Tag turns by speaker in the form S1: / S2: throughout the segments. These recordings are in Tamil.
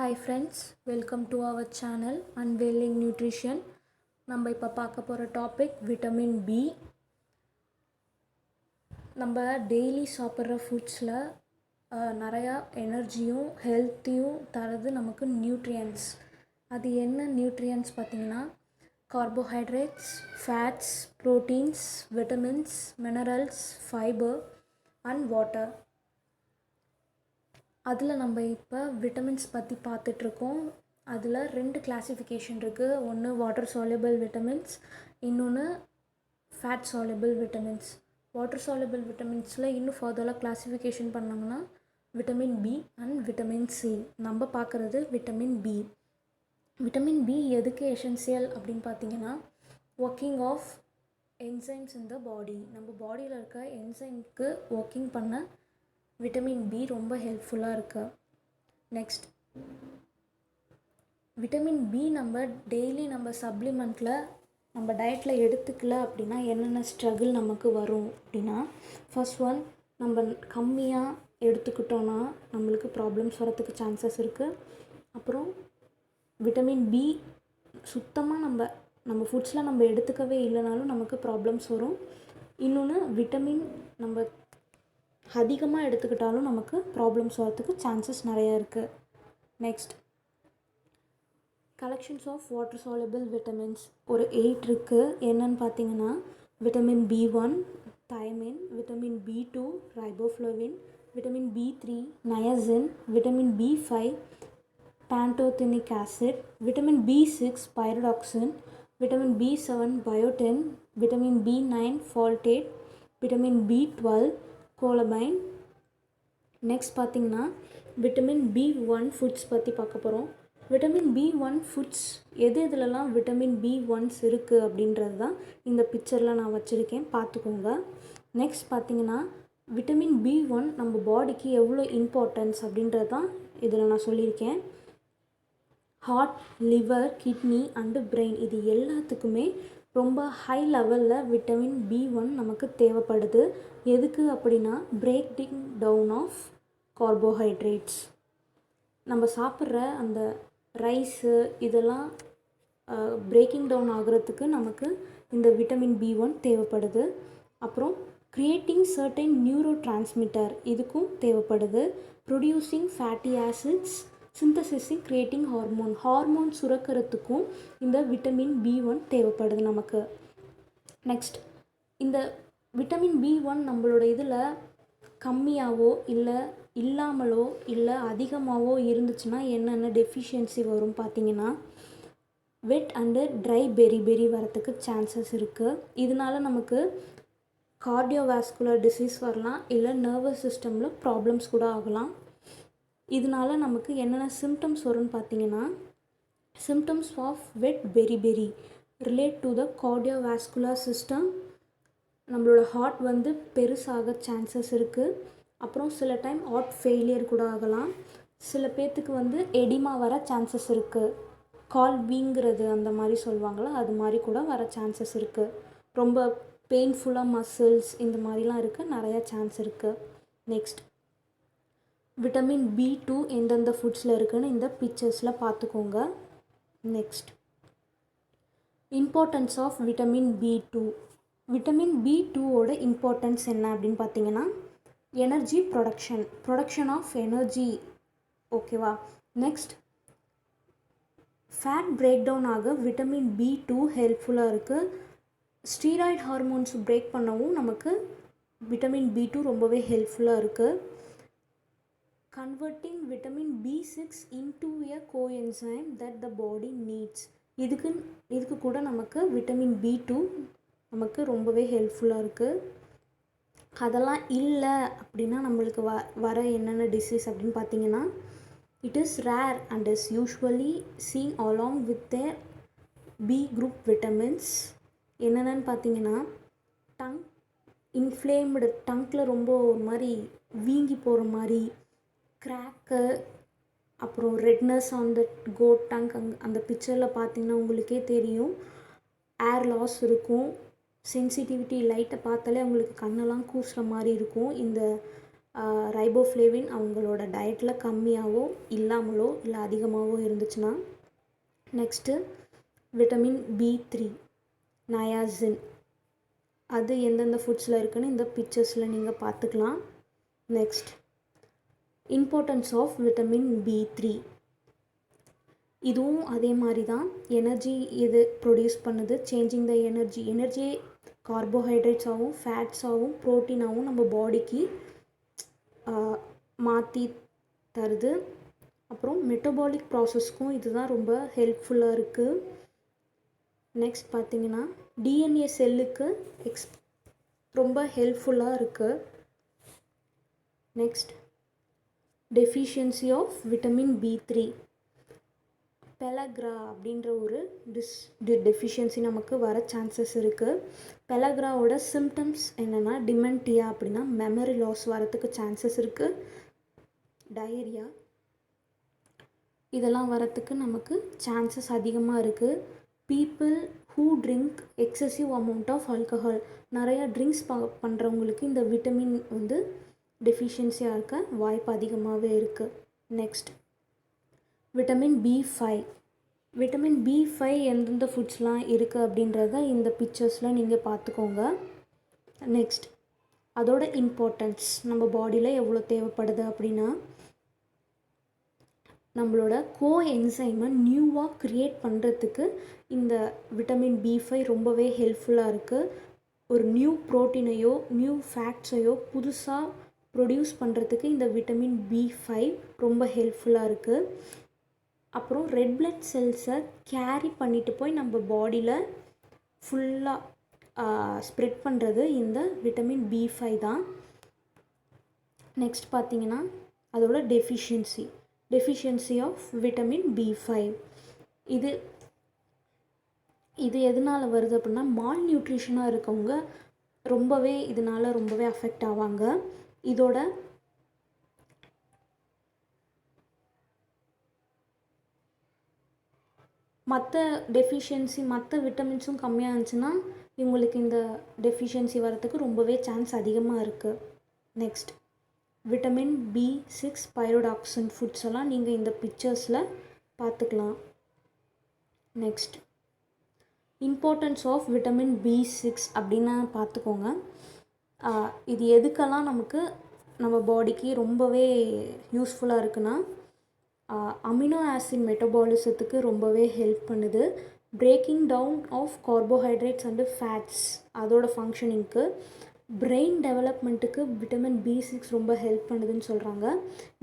S1: Hi friends, welcome to our channel Unveiling Nutrition. நம்ம இப்போ பார்க்க போகிற டாபிக் விட்டமின் பி. நம்ம டெய்லி சாப்பிட்ற ஃபுட்ஸில் நிறையா எனர்ஜியும் ஹெல்த்தையும் தரது நமக்கு நியூட்ரியன்ஸ். அது என்ன நியூட்ரியன்ஸ் பார்த்திங்கன்னா carbohydrates, fats, proteins, vitamins, minerals, fibre and water. அதில் நம்ம இப்போ விட்டமின்ஸ் பற்றி பார்த்துட்ருக்கோம். அதில் 2 கிளாஸிஃபிகேஷன் இருக்குது. ஒன்று வாட்டர் சால்யுபிள் விட்டமின்ஸ், இன்னொன்று fat soluble vitamins. Water soluble விட்டமின்ஸில் இன்னும் ஃபர்தராக கிளாஸிஃபிகேஷன் பண்ணாங்கன்னா vitamin B and vitamin C. நம்ம பார்க்குறது விட்டமின் பி. விட்டமின் பி எதுக்கு எசென்சியல் அப்படின்னு பார்த்தீங்கன்னா working of enzymes in the body. நம்ம பாடியில் இருக்க என்சைம்க்கு ஒர்க்கிங் பண்ண விட்டமின் பி ரொம்ப ஹெல்ப்ஃபுல்லாக இருக்குது. நெக்ஸ்ட், விட்டமின் பி நம்ம டெய்லி நம்ம சப்ளிமெண்ட்டில் நம்ம டயட்டில் எடுத்துக்கல அப்படின்னா என்னென்ன ஸ்ட்ரகிள் நமக்கு வரும் அப்படின்னா, ஃபர்ஸ்ட் ஒன், நம்ம கம்மியாக எடுத்துக்கிட்டோன்னா நம்மளுக்கு ப்ராப்ளம்ஸ் வரத்துக்கு சான்சஸ் இருக்குது. அப்புறம் விட்டமின் பி சுத்தமாக நம்ம ஃபுட்ஸில் நம்ம எடுத்துக்கவே இல்லைனாலும் நமக்கு ப்ராப்ளம்ஸ் வரும். இன்னொன்று, விட்டமின் நம்ம அதிகமாக எடுத்துக்கிட்டாலும் நமக்கு ப்ராப்ளம்ஸ் வரத்துக்கு சான்சஸ் நிறையா இருக்குது. Next, collections of water soluble vitamins ஒரு 8 இருக்குது. என்னன்னு பார்த்தீங்கன்னா vitamin B1 thiamine, vitamin B2 riboflavin, vitamin B3 niacin, vitamin B5 pantothenic acid, vitamin B6 pyridoxine, vitamin B7 biotin, vitamin B9 folate, vitamin B12 cobalamin. Next பார்த்திங்கன்னா விட்டமின் B1 ஃபுட்ஸ் பற்றி பார்க்க போகிறோம். Vitamin B1 foods எதுலலாம் vitamin B1s இருக்குது அப்படின்றது தான் இந்த பிக்சரில் நான் வச்சுருக்கேன், பார்த்துக்கோங்க. நெக்ஸ்ட் பார்த்திங்கன்னா விட்டமின் B1 நம்ம பாடிக்கு எவ்வளோ இம்பார்ட்டன்ஸ் அப்படின்றது தான் இதில் நான் சொல்லியிருக்கேன். Heart, liver, kidney and brain இது எல்லாத்துக்குமே ரொம்ப ஹை லெவலில் விட்டமின் B1 நமக்கு தேவைப்படுது. எதுக்கு அப்படின்னா பிரேக்கிங் டவுன் ஆஃப் கார்போஹைட்ரேட்ஸ். நம்ம சாப்பிட்ற அந்த ரைஸு இதெல்லாம் பிரேக்கிங் டவுன் ஆகிறதுக்கு நமக்கு இந்த விட்டமின் B1 தேவைப்படுது. அப்புறம் கிரியேட்டிங் சர்டைன் நியூரோ டிரான்ஸ்மிட்டர் இதுக்கும் தேவைப்படுது. Producing fatty acids, synthesizing creating hormone சுரக்கிறதுக்கும் இந்த விட்டமின் B1 தேவைப்படுது நமக்கு. நெக்ஸ்ட், இந்த விட்டமின் B1 நம்மளோட இதில் கம்மியாகவோ இல்லை இல்லாமலோ இல்லை அதிகமாகவோ இருந்துச்சுன்னா என்னென்ன டெஃபிஷியன்சி வரும் பார்த்தீங்கன்னா வெட் அண்டு ட்ரை பெரி வரத்துக்கு சான்சஸ் இருக்குது. இதனால நமக்கு கார்டியோவாஸ்குலர் டிசீஸ் வரலாம், இல்லை நர்வஸ் சிஸ்டமில் ப்ராப்ளம்ஸ் கூட ஆகலாம். இதனால நமக்கு என்னென்ன சிம்டம்ஸ் வரும்னு பார்த்தீங்கன்னா symptoms of wet beriberi relate to the cardiovascular system. நம்மளோட ஹார்ட் வந்து பெருசாக சான்சஸ் இருக்குது. அப்புறம் சில டைம் ஹார்ட் ஃபெயிலியர் கூட ஆகலாம். சில பேர்த்துக்கு வந்து எடிமா வர சான்சஸ் இருக்குது. கால் வீங்கிறது அந்த மாதிரி சொல்லுவாங்களா, அது மாதிரி கூட வர சான்சஸ் இருக்குது. ரொம்ப பெயின்ஃபுல்லாக மசில்ஸ் இந்த மாதிரிலாம் இருக்குது, நிறையா சான்ஸ் இருக்குது. நெக்ஸ்ட், விட்டமின் B2 எந்தெந்த ஃபுட்ஸில் இருக்குதுன்னு இந்த பிக்சர்ஸில் பார்த்துக்கோங்க. Next, importance of vitamin B2. Vitamin B2ஓட இம்பார்ட்டன்ஸ் என்ன அப்படின்னு பார்த்தீங்கன்னா எனர்ஜி ப்ரொடக்ஷன் ஆஃப் எனர்ஜி, ஓகேவா. நெக்ஸ்ட், ஃபேட் பிரேக் டவுன் ஆக விட்டமின் B2 ஹெல்ப்ஃபுல்லாக இருக்குது. ஸ்டீராய்டு ஹார்மோன்ஸ் பிரேக் பண்ணவும் நமக்கு விட்டமின் B2 ரொம்பவே ஹெல்ப்ஃபுல்லாக இருக்குது. Converting vitamin B6 into a coenzyme that the body needs. இதுக்கு கூட நமக்கு விட்டமின் B2 நமக்கு ரொம்பவே ஹெல்ப்ஃபுல்லாக இருக்குது. அதெல்லாம் இல்லை அப்படின்னா நம்மளுக்கு வர என்னென்ன டிசீஸ் அப்படின்னு பார்த்தீங்கன்னா it is rare and is usually seen along with the B group vitamins. என்னென்னு பார்த்தீங்கன்னா டங் இன்ஃப்ளேம்டு, டங்கில் ரொம்ப ஒரு மாதிரி வீங்கி போகிற மாதிரி, கிராக்கு, அப்புறம் redness on the coat tongue. அந்த பிக்சரில் பார்த்தீங்கன்னா உங்களுக்கே தெரியும், ஏர் லாஸ் இருக்கும், சென்சிட்டிவிட்டி லைட்டை பார்த்தாலே உங்களுக்கு கண்ணெல்லாம் கூசுகிற மாதிரி இருக்கும். இந்த ரைபோஃப்ளேவின் அவங்களோட டயட்டில் கம்மியாகவோ இல்லாமலோ இல்லை அதிகமாகவோ இருந்துச்சுன்னா. நெக்ஸ்ட்டு விட்டமின் B3 நயாசின், அது எந்தெந்த ஃபுட்ஸில் இருக்குதுன்னு இந்த பிக்சர்ஸில் நீங்கள் பார்த்துக்கலாம். Next importance of vitamin B3, இதுவும் அதே மாதிரி தான். எனர்ஜி இது ப்ரொடியூஸ் பண்ணுது, சேஞ்சிங் த எனர்ஜியே கார்போஹைட்ரேட்ஸாகவும் ஃபேட்ஸாகவும் ப்ரோட்டீனாகவும் நம்ம பாடிக்கு மாற்றி தருது. அப்புறம் மெட்டபாலிக் ப்ராசஸ்க்கும் இதுதான் ரொம்ப ஹெல்ப்ஃபுல்லாக இருக்குது. நெக்ஸ்ட் பார்த்திங்கன்னா DNA செல்லுக்கு ரொம்ப ஹெல்ப்ஃபுல்லாக இருக்குது. Next deficiency of vitamin B3, pellagra அப்படின்ற ஒரு டெஃபிஷியன்சி நமக்கு வர சான்சஸ் இருக்குது. பெலக்ராவோட சிம்டம்ஸ் என்னென்னா டிமென்டியா அப்படின்னா மெமரி லாஸ் வரத்துக்கு சான்சஸ் இருக்குது. டயரியா இதெல்லாம் வரத்துக்கு நமக்கு சான்சஸ் அதிகமாக இருக்குது. People who drink excessive amount of alcohol, நிறையா ட்ரிங்க்ஸ் பண்ணுறவங்களுக்கு இந்த விட்டமின் டெஃபிஷியன்சியாக இருக்க வாய்ப்பு அதிகமாகவே இருக்குது. Next vitamin B5, vitamin B5 எந்தெந்த ஃபுட்ஸ்லாம் இருக்குது அப்படின்றத இந்த பிக்சர்ஸில் நீங்கள் பார்த்துக்கோங்க. நெக்ஸ்ட் அதோட இம்பார்ட்டன்ஸ் நம்ம பாடியில் எவ்வளோ தேவைப்படுது அப்படின்னா, நம்மளோட கோஎன்சைமை நியூவாக க்ரியேட் பண்ணுறதுக்கு இந்த விட்டமின் B5 ரொம்பவே ஹெல்ப்ஃபுல்லாக இருக்குது. ஒரு நியூ ப்ரோட்டீனையோ நியூ ஃபேக்ட்ஸையோ புதுசாக ப்ரொடியூஸ் பண்ணுறதுக்கு இந்த விட்டமின் B5 ரொம்ப ஹெல்ப்ஃபுல்லாக இருக்குது. அப்புறம் ரெட் பிளட் செல்ஸை கேரி பண்ணிட்டு போய் நம்ம பாடியில் ஃபுல்லாக ஸ்ப்ரெட் பண்ணுறது இந்த விட்டமின் B5 தான். நெக்ஸ்ட் பார்த்திங்கன்னா அதோட டெஃபிஷியன்சி ஆஃப் விட்டமின் B5, இது எதனால் வருது அப்படின்னா மால் நியூட்ரிஷனாக இருக்கவங்க இதனால் ரொம்பவே அஃபெக்ட் ஆவாங்க. இதோட மற்ற விட்டமின்ஸும் கம்மியாக இருந்துச்சுன்னா இவங்களுக்கு இந்த டெஃபிஷியன்சி வரத்துக்கு ரொம்பவே சான்ஸ் அதிகமாக இருக்குது. நெக்ஸ்ட் விட்டமின் B6 பைரோடாக்சின் ஃபுட்ஸ் எல்லாம் நீங்கள் இந்த பிக்சர்ஸில் பார்த்துக்கலாம். Next importance of vitamin B6 அப்படின்னு பார்த்துக்கோங்க. இது எதுக்கெல்லாம் நம்ம பாடிக்கு ரொம்பவே யூஸ்ஃபுல்லாக இருக்குன்னா, அமினோ ஆசிட் மெட்டபாலிசத்துக்கு ரொம்பவே ஹெல்ப் பண்ணுது. Breaking down of carbohydrates and fats அதோட ஃபங்க்ஷனிங்க்கு. பிரெயின் டெவலப்மெண்ட்டுக்கு விட்டமின் B6 ரொம்ப ஹெல்ப் பண்ணுதுன்னு சொல்கிறாங்க.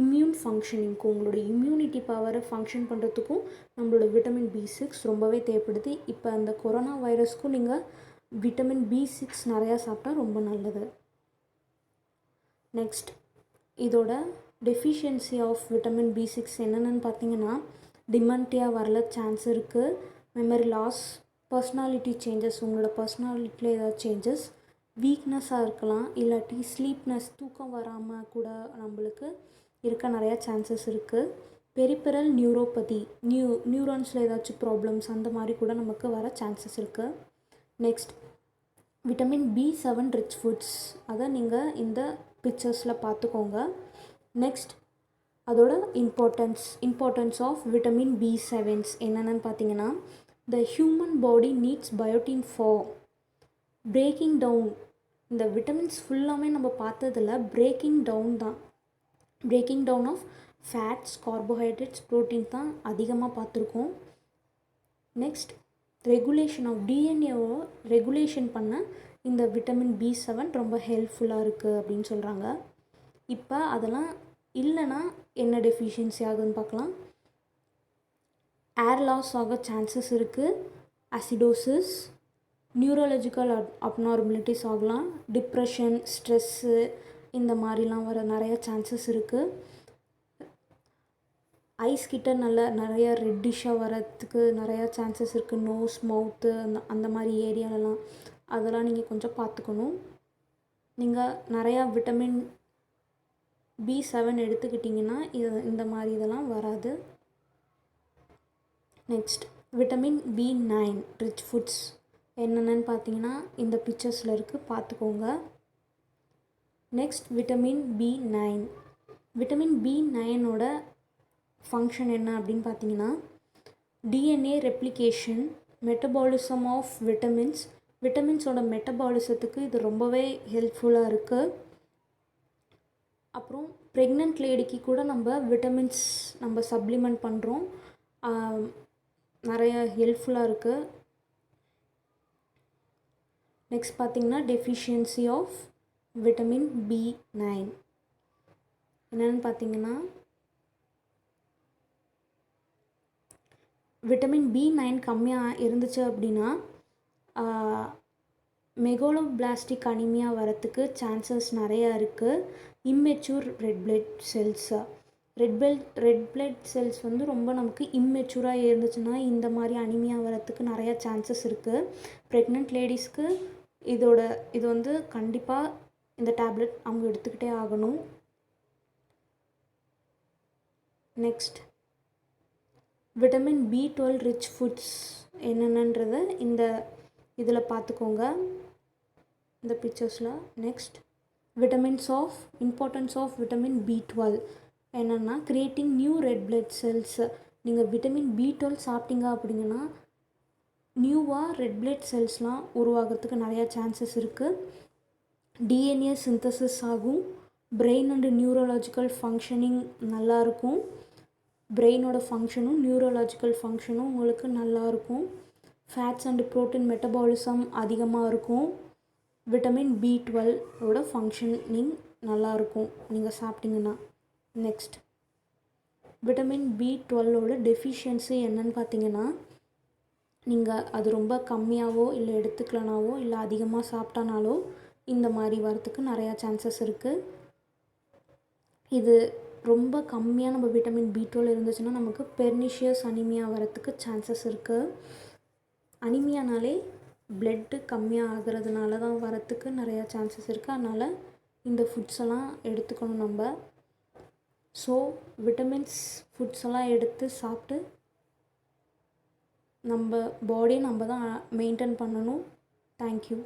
S1: இம்யூன் ஃபங்க்ஷனிங்க்கும் உங்களோட இம்யூனிட்டி பவரை ஃபங்க்ஷன் பண்ணுறதுக்கும் நம்மளோட விட்டமின் B6 ரொம்பவே தேவைப்படுது. இப்போ அந்த கொரோனா வைரஸ்க்கும் நீங்கள் விட்டமின் B6 நிறையா சாப்பிட்டா ரொம்ப நல்லது. நெக்ஸ்ட் இதோட டெஃபிஷியன்சி ஆஃப் விட்டமின் B6 என்னென்னு பார்த்தீங்கன்னா டிமென்டியா வரல சான்ஸ் இருக்குது, மெமரி லாஸ், பர்சனாலிட்டி சேஞ்சஸ், உங்களோட பர்சனாலிட்டியில் ஏதாவது சேஞ்சஸ், வீக்னஸாக இருக்கலாம், இல்லாட்டி ஸ்லீப்னஸ் தூக்கம் வராமல் கூட நம்மளுக்கு இருக்க நிறையா சான்சஸ் இருக்குது. பெரிபெரல் நியூரோபதி நியூரான்ஸில் ஏதாச்சும் ப்ராப்ளம்ஸ் அந்த மாதிரி கூட நமக்கு வர சான்சஸ் இருக்குது. Next vitamin B7 rich foods, அதை நீங்கள் இந்த பிக்சர்ஸில் பார்த்துக்கோங்க. நெக்ஸ்ட் அதோட இம்பார்ட்டன்ஸ் ஆஃப் விட்டமின் B7 என்னென்னு பார்த்தீங்கன்னா, the human body needs biotin for breaking down. இந்த விட்டமின்ஸ் ஃபுல்லாமே நம்ம பார்த்ததில் breaking down of fats, carbohydrates, protein தான் அதிகமாக பார்த்துருக்கோம். நெக்ஸ்ட் ரெகுலேஷன் ஆஃப் டிஎன்ஏவை ரெகுலேஷன் பண்ண இந்த விட்டமின் B7 ரொம்ப ஹெல்ப்ஃபுல்லாக இருக்குது அப்படின்னு சொல்கிறாங்க. இப்போ அதெல்லாம் இல்லைன்னா என்ன டெஃபிஷியன்சி ஆகுதுன்னு பார்க்கலாம். ஏர் லாஸ் ஆக சான்சஸ் இருக்குது, அசிடோசிஸ், நியூரலாஜிக்கல் அப்நார்மலிட்டிஸ் ஆகலாம், டிப்ரெஷன், ஸ்ட்ரெஸ்ஸு இந்த மாதிரிலாம் வர நிறைய சான்சஸ் இருக்குது. ஐஸ் கிட்ட நிறைய ரெட்டிஷாக வரத்துக்கு நிறையா சான்சஸ் இருக்குது. நோஸ், மவுத்து அந்த மாதிரி ஏரியாலலாம் அதெல்லாம் நீங்கள் கொஞ்சம் பார்த்துக்கணும். நீங்கள் நிறையா விட்டமின் B7 எடுத்துக்கிட்டிங்கன்னா இந்த மாதிரி இதெல்லாம் வராது. Next vitamin B9 rich foods என்னென்னு பார்த்தீங்கன்னா இந்த பிக்சர்ஸில் இருக்குது, பார்த்துக்கோங்க. Next vitamin B9. விட்டமின் B9ஓட ஃபங்க்ஷன் என்ன அப்படின்னு பார்த்தீங்கன்னா DNA ரெப்ளிகேஷன், மெட்டபாலிசம் ஆஃப் விட்டமின்ஸோட மெட்டபாலிசத்துக்கு இது ரொம்பவே ஹெல்ப்ஃபுல்லாக இருக்குது. அப்புறம் ப்ரெக்னென்ட் லேடிக்கு கூட விட்டமின்ஸ் சப்ளிமெண்ட் பண்ணுறோம், நிறைய ஹெல்ப்ஃபுல்லாக இருக்குது. நெக்ஸ்ட் பார்த்திங்கன்னா டெஃபிஷியன்சி ஆஃப் விட்டமின் B9 என்னென்னு பார்த்தீங்கன்னா விட்டமின் B9 கம்மியாக இருந்துச்சு அப்படின்னா மெகோலோபிளாஸ்டிக் அனிமியா வரத்துக்கு சான்சஸ் நிறையா இருக்குது. இம்மெச்சூர் ரெட் பிளட் செல்ஸ் ரொம்ப நமக்கு இம்மெச்சூராக இருந்துச்சுன்னா இந்த மாதிரி அனிமியா வரத்துக்கு நிறையா சான்சஸ் இருக்குது. ப்ரெக்னென்ட் லேடிஸ்க்கு இது கண்டிப்பாக இந்த டேப்லெட் அவங்க எடுத்துக்கிட்டே ஆகணும். Next vitamin B12 rich foods என்னென்னன்றதை இதில் பார்த்துக்கோங்க, இந்த பிக்சர்ஸில். Next importance of vitamin B12 என்னென்னா creating new red blood cells. நீங்கள் விட்டமின் B12 சாப்பிட்டீங்க அப்படிங்கன்னா நியூவாக ரெட் பிளட் செல்ஸ்லாம் உருவாகிறதுக்கு நிறையா சான்சஸ் இருக்குது. DNA சிந்தசிஸ் ஆகும். பிரெயின் அண்டு நியூரலாஜிக்கல் ஃபங்க்ஷனிங் நல்லாயிருக்கும். பிரெயினோட ஃபங்க்ஷனும் நியூரலாஜிக்கல் ஃபங்க்ஷனும் உங்களுக்கு நல்லாயிருக்கும். ஃபேட்ஸ் அண்டு ப்ரோட்டீன் மெட்டபாலிசம் அதிகமாக இருக்கும். விட்டமின் B12ஓட ஃபங்க்ஷனிங் நல்லாயிருக்கும் நீங்கள் சாப்பிட்டிங்கன்னா. நெக்ஸ்ட் விட்டமின் B12ஓட டெஃபிஷியன்சி என்னன்னு பார்த்தீங்கன்னா நீங்கள் அது ரொம்ப கம்மியாகவோ இல்லை எடுத்துக்கலனாவோ இல்லை அதிகமாக சாப்பிட்டானாலோ இந்த மாதிரி வரத்துக்கு நிறையா சான்சஸ் இருக்குது. இது ரொம்ப கம்மியாக விட்டமின் B12 இருந்துச்சுன்னா நமக்கு பெர்னிஷியஸ் அனிமியா வரத்துக்கு சான்சஸ் இருக்குது. அனிமியானாலே பிளட்டு கம்மியாக ஆகிறதுனால தான் வரத்துக்கு நிறையா சான்சஸ் இருக்குது. அதனால் இந்த ஃபுட்ஸ் எல்லாம் எடுத்துக்கணும் நம்ம. ஸோ விட்டமின்ஸ் ஃபுட்ஸ் எல்லாம் எடுத்து சாப்பிட்டு நம்ம பாடியை நம்ம தான் மெயின்டைன் பண்ணணும். தேங்க்யூ.